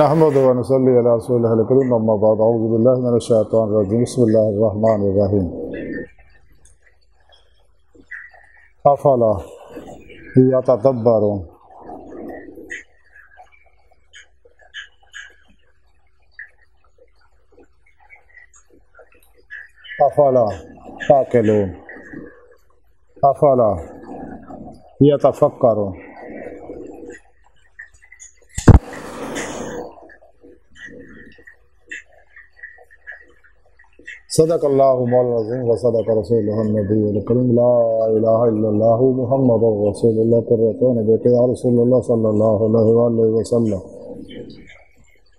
نحمد و نصلی علی رسولہ الکریم اما بعد اعوذ باللہ من الشیطان الرجیم بسم اللہ الرحمن الرحیم افلا یتدبرون افلا تاکلون افلا یتفکرون صدق اللہ مولانا العظیم و صدق رسولہ النبی الکریم لا الہ الا اللہ محمد رسول اللہ قرۃ بیٹے یا رسول اللہ صلی اللہ علیہ وآلہ وسلم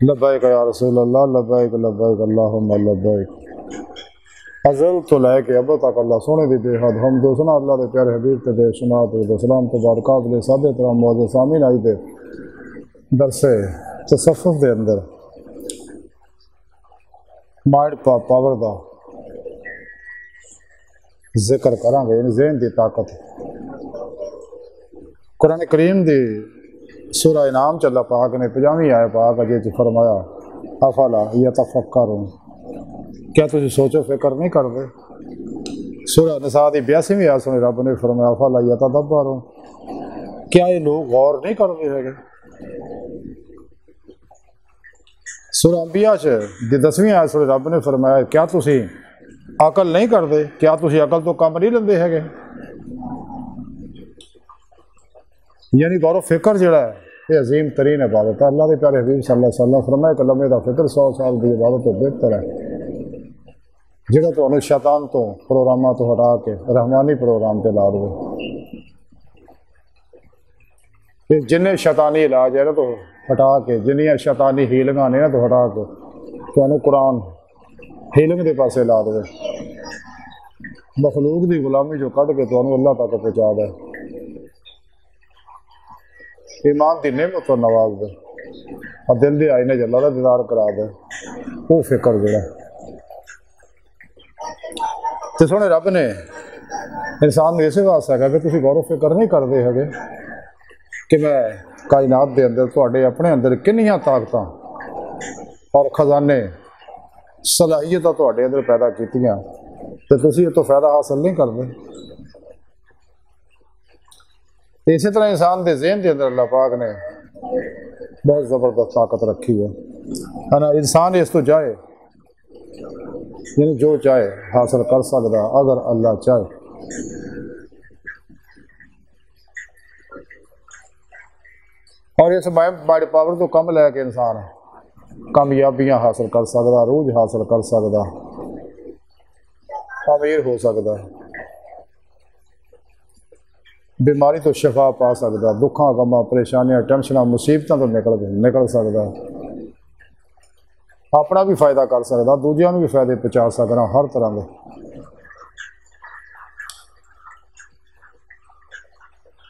لبیک یا رسول اللہ لبیک لبیک اللہم لبیک ازل تو لے کے اب تک اللہ سونے دی بے حد ہم دو سنا اللہ دے پیارے حبیب تے دے شنات و سلام تبارک قابل سادے ترام معزز سامعین آئی دے درس تصوف دے اندر مائنڈ پاور دا ذکر کریں گے، یعنی ذہن دی طاقت۔ قرآن کریم دی سورہ انعام چ اللہ پاک نے 50ویں آیت پاک اجے چ فرمایا افلا یتفکرون، کیا تجھے سوچو فکر نہیں کرتے؟ سورہ نساء دی 82ویں آیت میں رب نے فرمایا افلا یتدبرون، کیا یہ لوگ غور نہیں کرتے ہیں؟ سورہ انبیاء دی 10ویں آیت سے رب نے فرمایا کیا تسی عقل نہیں کرتے؟ کیا تسی عقل تو کم نہیں لیندے ہے؟ یعنی غور و فکر جڑا ہے یہ عظیم ترین عبادت ہے۔ اللہ کے پیارے حبیب صلی اللہ علیہ وسلم فرمایا کہ لمحے دا فکر 100 سال دی عبادت تو بہتر ہے، جڑا تانوں شیطان تو پروگراماں تو ہٹا کے رحمانی پروگرام تے لا دے۔ یہ جن شیطانی علاج ہے نا تو ہٹا کے، جنیاں شیطانی ہیلنگاں نے نا تو ہٹا کے تانوں قرآن ہیلنگ دے پاسے لا دے، مخلوق دی غلامی جو کٹ کے تانوں اللہ تک پہنچا دے، ایمان دی نعمت تو نواز دے اور دل دے آئینے جو اللہ دا دیدار کرا دے، وہ فکر جڑا تے سونے رب نے انسان نے اسے واسطے کہا کہ تسی غور و فکر نہیں کرتے ہے کہ میں کائنات دے اندر تواڈے اپنے اندر کنیاں طاقتاں اور خزانے صلاحیتاں تواڈے اندر پیدا کیتیاں تے تسی یہ تو فائدہ حاصل نہیں کرتے۔ اسی طرح انسان دے ذہن دے اندر اللہ پاک نے بہت زبردست طاقت رکھی ہے نا، انسان اس تو چاہے یعنی جو چاہے حاصل کر سکتا اگر اللہ چاہے۔ اور اس مائنڈ پاور تو کم لے کے انسان کامیابیاں حاصل کر سکتا، عروج حاصل کر سکتا، امیر ہو سکتا، بیماری تو شفا پا سکتا، دکھاں غماں پریشانیاں ٹینشناں مصیبتاں تو نکل سکتا، اپنا بھی فائدہ کر سکتا، دوجیاں بھی فائدے پہنچا سکتا ہر طرح کے۔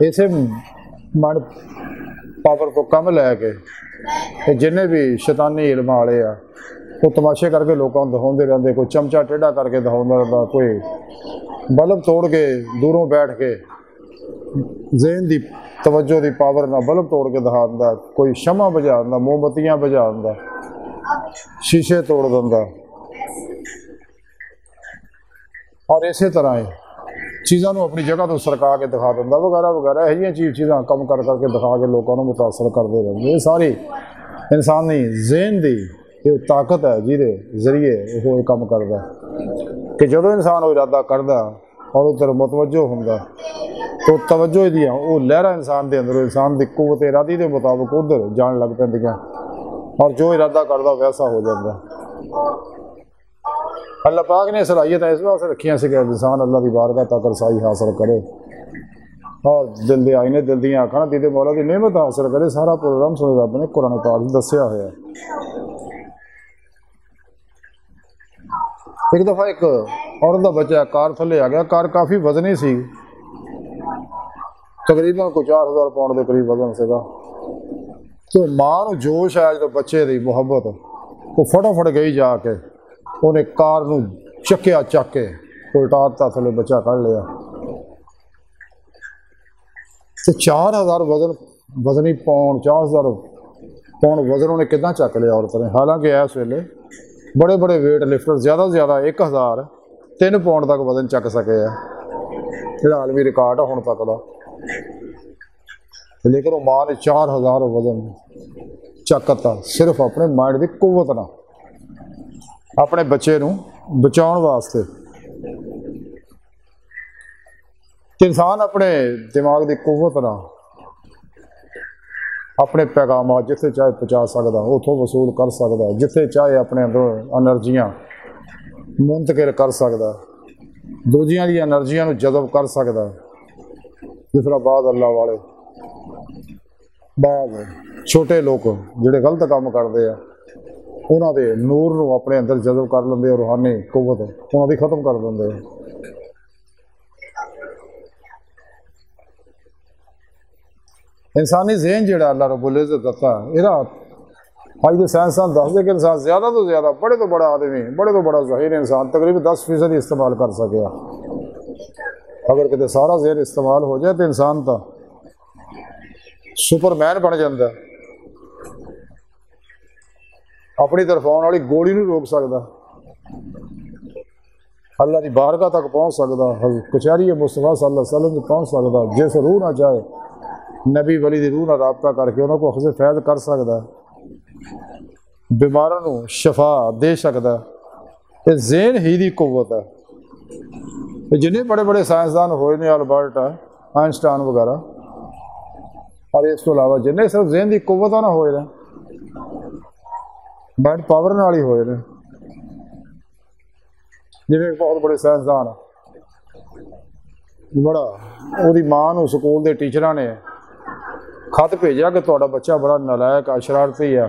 اسے مائنڈ پاور کو کم لے کے جن بھی شیطانی علم والے آ وہ تماشے کر کے لوگوں دکھاؤندے رہتے، کوئی چمچا ٹیڑھا کر کے دکھاؤندا رہتا، کوئی بلب توڑ کے دوروں بیٹھ کے ذہن دی توجہ دی پاور نہ بلب توڑ کے دکھاؤندا، کوئی شمع بجھا دیندا، موم بتیاں بجھا دیندا، شیشے توڑ دیندا، اور اسی طرح چیزوں اپنی جگہ تو سرکا کے دکھا دینا وغیرہ وغیرہ، یہ چیزاں کم کر کے دکھا کے لوگوں کو متاثر کرتے رہتے۔ یہ ساری انسانی ذہن دی یہ طاقت ہے جہدے ذریعے وہ کام کرتا ہے کہ جدو انسان وہ ارادہ کرتا اور ادھر متوجہ ہوتا تو توجہ دیا وہ لہرا انسان دے اندر انسان دی قوت ارادی دے مطابق ادھر جان لگ پہ اور جو ارادہ کرتا ویسا ہو جاتا۔ اللہ پاک نے صلاحیت اس واسطے رکھیاں سی کہ انسان اللہ کی بارگاہ تک رسائی حاصل کرے اور دل دے آئینے دل دیاں آنکھاں دیدے مولا کی نعمت حاصل کرے۔ سارا پروگرام سنے رب نے قرآن پاک دسیا ہوا ہے۔ ایک دفعہ ایک عورت کا بچہ کار تھلے آ گیا، کار کافی وزنی سی، تقریباً کوئی 4000 پاؤنڈ کے قریب وزن سے گا، تو ماں نو جوش آیا جو بچے دی محبت، وہ فٹافٹ گئی جا کے انہیں کار نو چکیا چک کے الٹا تھلے بچہ کر لیا تو 4000 وزنی پاؤنڈ 4000 پاؤنڈ وزن انہیں کتنا چک لیا عورت نے. حالانکہ اس ویلے بڑے بڑے ویٹ لفٹر زیادہ تو زیادہ 1003 پاؤنڈ تک وزن چک سکے ہے, جہاں عالمی ریکارڈ ہے ہن تک کا. لیکن وہ ماں نے 4000 وزن چکتا صرف اپنے مائنڈ کی قوت نہ, اپنے بچے نو بچاؤ واسطے. انسان اپنے دماغ کی قوت نہ اپنے پیغامات جتنے چاہے پہنچا سکتا, اتوں وصول کر سکتا, جتنے چاہے اپنے اندر انرجیاں منتقل کر سکتا, دوجیاں دی انرجیاں نو جذب کر سکتا. جس طرح بعض اللہ والے بعض چھوٹے لوگ جڑے غلط کام کرتے ہیں انہوں دے نور نو اپنے اندر جذب کر لیندے اور روحانی قوت انہوں دی ختم کر دیندے. انسانی ذہن جہاں اللہ رب العزت دتا ہے, یہ اج کے سائنسدان دستے کہ انسان زیادہ تو زیادہ بڑے تو بڑا آدمی, بڑے تو بڑا ظاہر انسان تقریباً 10% ہی استعمال کر سکیا. اگر کتے سارا ذہن استعمال ہو جائے تو انسان تو سپر مین بن جاتا, اپنی طرف آنے والی گولی نہیں روک سکتا, اللہ کی بارگاہ تک پہنچ سکتا, کچہری مصطفیٰ صلی اللہ علیہ وسلم تک پہنچ سکتا, جس روح نہ چاہے نبی ولی دی روح نہ رابطہ کر کے انہوں کو اخذ فیض کر سکتا, بیماروں کو شفا دے سکتا. یہ ذہن ہی دی قوت ہے. جنہیں بڑے بڑے سائنسدان ہوئے نے, البرٹ آئنسٹائن وغیرہ, اور اس کو علاوہ جنہیں صرف ذہن کی قوت نہ ہوئے نے, مائنڈ پاور نال ہی ہوئے نے. جنہیں بہت بڑے سائنسدان بڑا وہ ماں نو سکول کے ٹیچراں نے خط بھیجا کہ تہاڈا بچہ بڑا نالائق شرارتی ہے,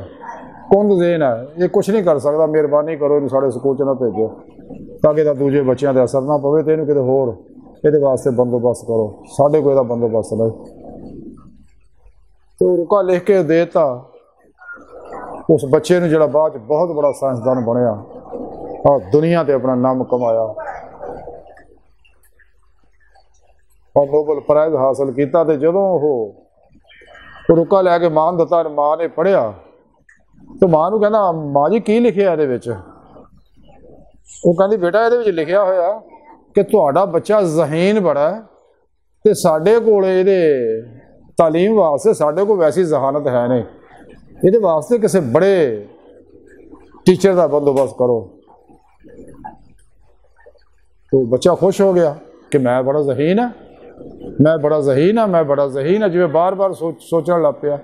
کند ذہن ہے, یہ کچھ نہیں کر سکتا, مہربانی کرو یہ سارے سکول چ نہ بھیجو تاکہ دوجے بچوں کے اثر نہ پوے, تو یہ کتنے ہور یہ واسطے بندوبست کرو, ساڈے کو یہ بندوبست نہیں. تو رکا لکھ کے دیتا اس بچے نے جڑا بعد بہت بڑا سائنسدان بنیا اور دنیا تے اپنا نام کمایا اور نوبل پرائز حاصل کیتا. تے جدوں وہ رکا لے کے ماں دتا, ماں نے پڑھیا تو ماں نو کہنا ماں جی کی لکھیا یہ, وہ کہندی بیٹا یہ لکھیا ہوا کہ تہاڈا بچہ ذہین بڑا ہے تے ساڈے کول یہ تعلیم واسطے ساڈے کو ویسی ذہانت ہے نہیں, یہ واسطے کسی بڑے ٹیچر کا بندوبست کرو. تو بچہ خوش ہو گیا کہ میں بڑا ذہین ہے, میں بڑا ذہین ہے, میں بڑا ذہین ہے, جی بار بار سوچنے لگ پیا.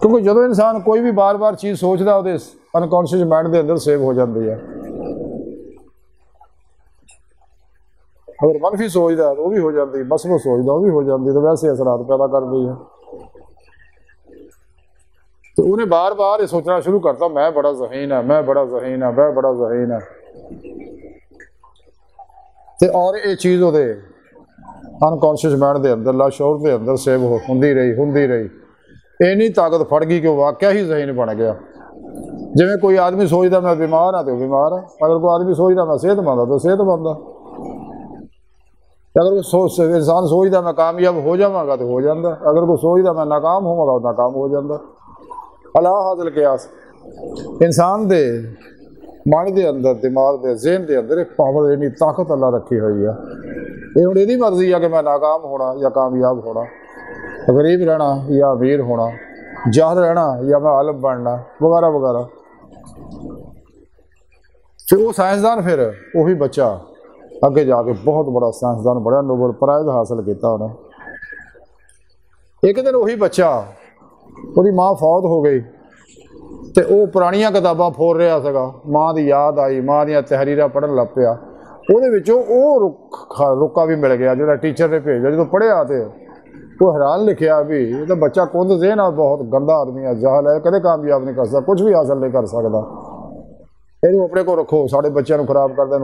کیونکہ جدو انسان کوئی بھی بار بار چیز سوچتا وہ انکانشیس مائنڈ کے اندر سیو ہو جاتی ہے. اگر منفی سوچتا ہے تو وہ بھی ہو جاتی, مثبت سوچتا وہ بھی ہو جاتی, تو ویسے اثرات پیدا کر دی ہے. تو انہیں بار بار یہ سوچنا شروع کرتا میں بڑا ذہین ہے, میں بڑا ذہین ہے, میں بڑا ذہین ہے. اور یہ چیز وہ انکانشیس مائنڈ کے اندر لاشعور کے اندر سیو ہوندی رہی. اینی طاقت پھڑ گئی کہ وہ واقعہ ہی ذہین بن گیا. جی کوئی آدمی سوچتا میں بیمار ہاں تو بیمار ہے, اگر کوئی آدمی سوچتا میں صحت مند ہاں تو صحت مند ہے, اگر کوئی انسان سوچتا میں کامیاب ہو جاواں گا تو ہو جاتا, اگر کوئی سوچتا میں ناکام ہوا گا تو ناکام ہو جاتا. اللہ حاصل قیاس انسان دے مائنڈ دے اندر, دماغ دے, ذہن دے اندر ایک پاور, اینی طاقت اللہ رکھی ہوئی ہے. یہ ہوں یہ مرضی ہے کہ میں ناکام ہونا یا کامیاب ہونا, غریب رہنا یا امیر ہونا, جاہل رہنا یا میں عالم بننا وغیرہ وغیرہ. پھر وہ سائنسدان پھر وہی بچہ اگے جا کے بہت بڑا سائنسدان بڑا, نوبل پرائز حاصل کیتا انہیں. ایک دن وہی بچہ وہی ماں فوت ہو گئی تو وہ پرانیاں کتاباں پھوڑ رہا سا, ماں دی یاد آئی, ماں دیا تحریراں پڑھن لگ پیا. وہ رکا بھی مل گیا جہاں ٹیچر نے بھیجا. جب پڑھیا تو وہ حیران لکھیا بھی یہ تو بچہ کند ذہن ہے, بہت گندا آدمی ہے, جہل ہے, کدے کامیاب نہیں کر سکتا, کچھ بھی حاصل نہیں کر سکتا, یہ اپنے کو رکھو, سارے بچوں کو خراب کر دیں.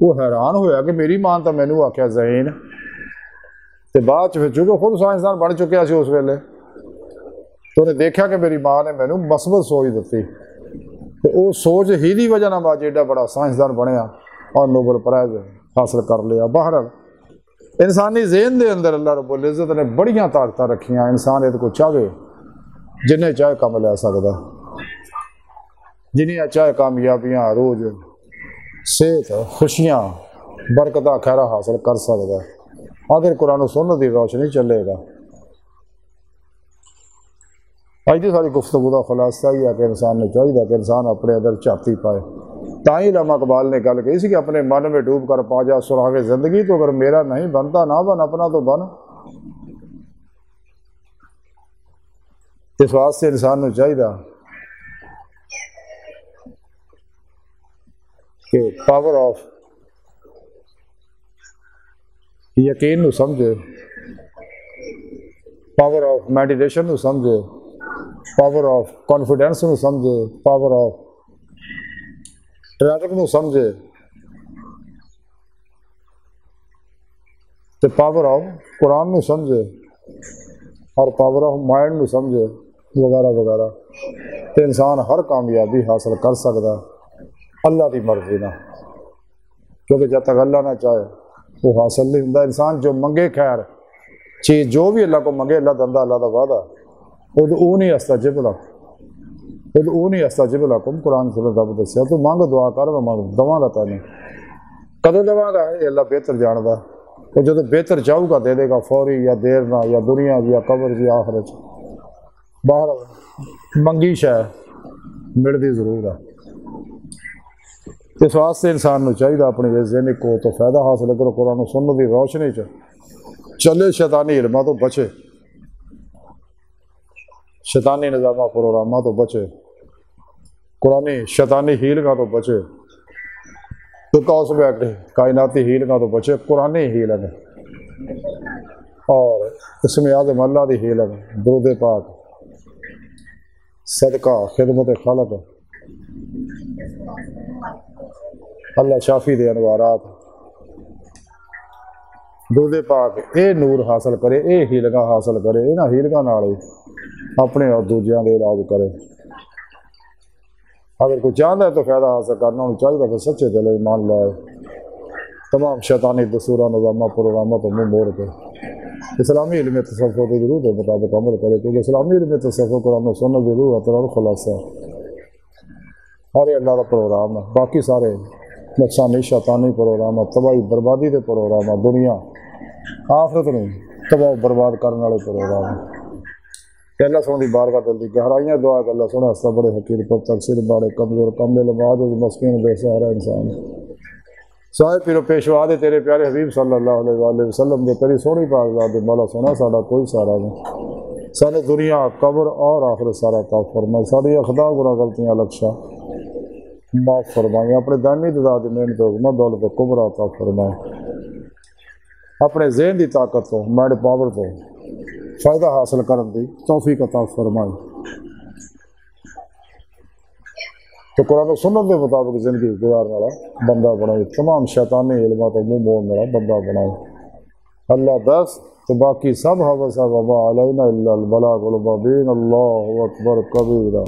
وہ حیران ہویا کہ میری ماں تو مینوں آخیا ذہین, تو بعد چونکہ خود سائنسدان بن چکیا سی اس ویلے, تو انہیں دیکھا کہ میری ماں نے مینوں مثبت سوچ دیتی, تو وہ سوچ ہی دی وجہ نال باج ایڈا بڑا سائنسدان بنیا اور نوبل پرائز حاصل کر لیا. بہرحال انسانی ذہن دے اندر اللہ رب العزت نے بڑیاں طاقتیں رکھیاں. انسان یہ کو چاہے جنہیں چاہے کم لے سکتا، جنہیں چاہے کامیابیاں، عروج، صحت، خوشیاں، برکتاں، خیرہ حاصل کر سکتا ہے اگر قرآن و سنت کی روشنی چلے گا۔ اج کی ساری گفتگو کا خلاصہ ہی ہے کہ انسان نے چاہیے کہ انسان اپنے اندر جھاتی پائے۔ تاں علامہ اقبال نے گل کہی سی کہ اپنے من میں ڈوب کر پا جا سراغ زندگی، تو اگر میرا نہیں بنتا نہ بن، اپنا تو بن۔ اس واسطے انسان نے چاہیے کہ پاور آف یقین نو سمجھے، پاور آف میڈیٹیشن نو سمجھے، پاور آف کانفیڈینس نو سمجھے، پاور آف ٹریجک نو سمجھے، تے پاور آف قرآن نو سمجھے، اور پاور آف مائنڈ نو سمجھے، وغیرہ وغیرہ، تے انسان ہر کامیابی حاصل کر سکتا اللہ کی مرضی نہ، کیونکہ جب تک اللہ نہ چاہے وہ حاصل نہیں ہوتا۔ انسان جو منگے خیر چیز جو بھی اللہ کو منگے اللہ دندہ، اللہ کا وعدہ، ادعونی استجب لکم، ادعونی استجب لکم، قرآن سے رب دسیا تو مانگ دعا کر میں مانگ دواں گا تینوں، کدوں دواں گا یہ اللہ بہتر جاندا، تو جب بہتر چاہوں گا دے دے گا، فوری یا دیر نہ، یا دنیا یا قبر یا آخرت، باہر منگی شے ملتی ضرور ہے۔ اس واسطے انسان کو چاہیے اپنی ذہن کو تو فائدہ حاصل کرو، قرآن و سنت کی روشنی چلے، شیطانی علماں تو بچے، شیطانی نظامہ پروگرامہ تو بچے، قرآنی شیطانی ہیلگاں تو بچے، تو کاسمیک کائناتی ہیلگاں تو بچے، قرآنی ہیلنگ اور اسم اعظم اللہ دی ہیلنگ، درود پاک، صدقہ، خدمت خلق، اللہ شافی دے انوارات، درود پاک، اے نور حاصل کرے، اے ہیلگاں حاصل کرے، انہاں ہیلگاں نال اپنے اور دوجیاں دے علاج کرے۔ اگر کوئی چاہتا ہے تو فائدہ حاصل کرنا انہوں چاہیے کہ سچے دل ایمان لائے، تمام شیطانی دستوراں نظامہ پروگرامہ تو منہ موڑ کے اسلامی علم تصوف کے ضرور کے مطابق عمل کرے، کیونکہ اسلامی علم تصوف قرآن و سنت ضرور ہے اور خلاصہ اور یہ اللہ کا پروگرام ہے۔ باقی سارے نقصانی شیطانی پروگرام ہے، تباہی بربادی کے پروگرام ہے، دنیا آخرت نہیں تباہ برباد کرنے والے پروگرام ہے۔ کہ اللہ سونے دی بارگاہ دل دی گہرائیاں دعا کہ اللہ سونا ہستا بڑے حقیر پر تقصیر بڑے کمزور کمبے لباد مسکین بے سہارا انسان صاحب پیرو پیشوا دے تیرے پیارے حبیب صلی اللہ علیہ وآلہ وسلم دے تیری سونی پاک ذات دے مولا سونا ساڈا کوئی سارا نہیں، سارے دنیا قبر اور آخرت سارا عطا فرمائے، ساری خدا گناہ غلطیاں لکشا معاف فرمائے، اپنے دائمی ذات دی محنت و دولت کبرا عطا فرمائے، اپنے ذہن دی طاقت تو مائنڈ پاور تو فائدہ حاصل کرن دی توفیق عطا فرمائے، تو قرآن و سنت کے مطابق زندگی گزارنے والا بندہ بنائے، تمام شیطانی علمات و منہ موڑنے والا بندہ بنائے۔ اللہ دس تو باقی سب حوث وما علینا الا البلاغ المبین۔ اللہ اکبر کبیرہ۔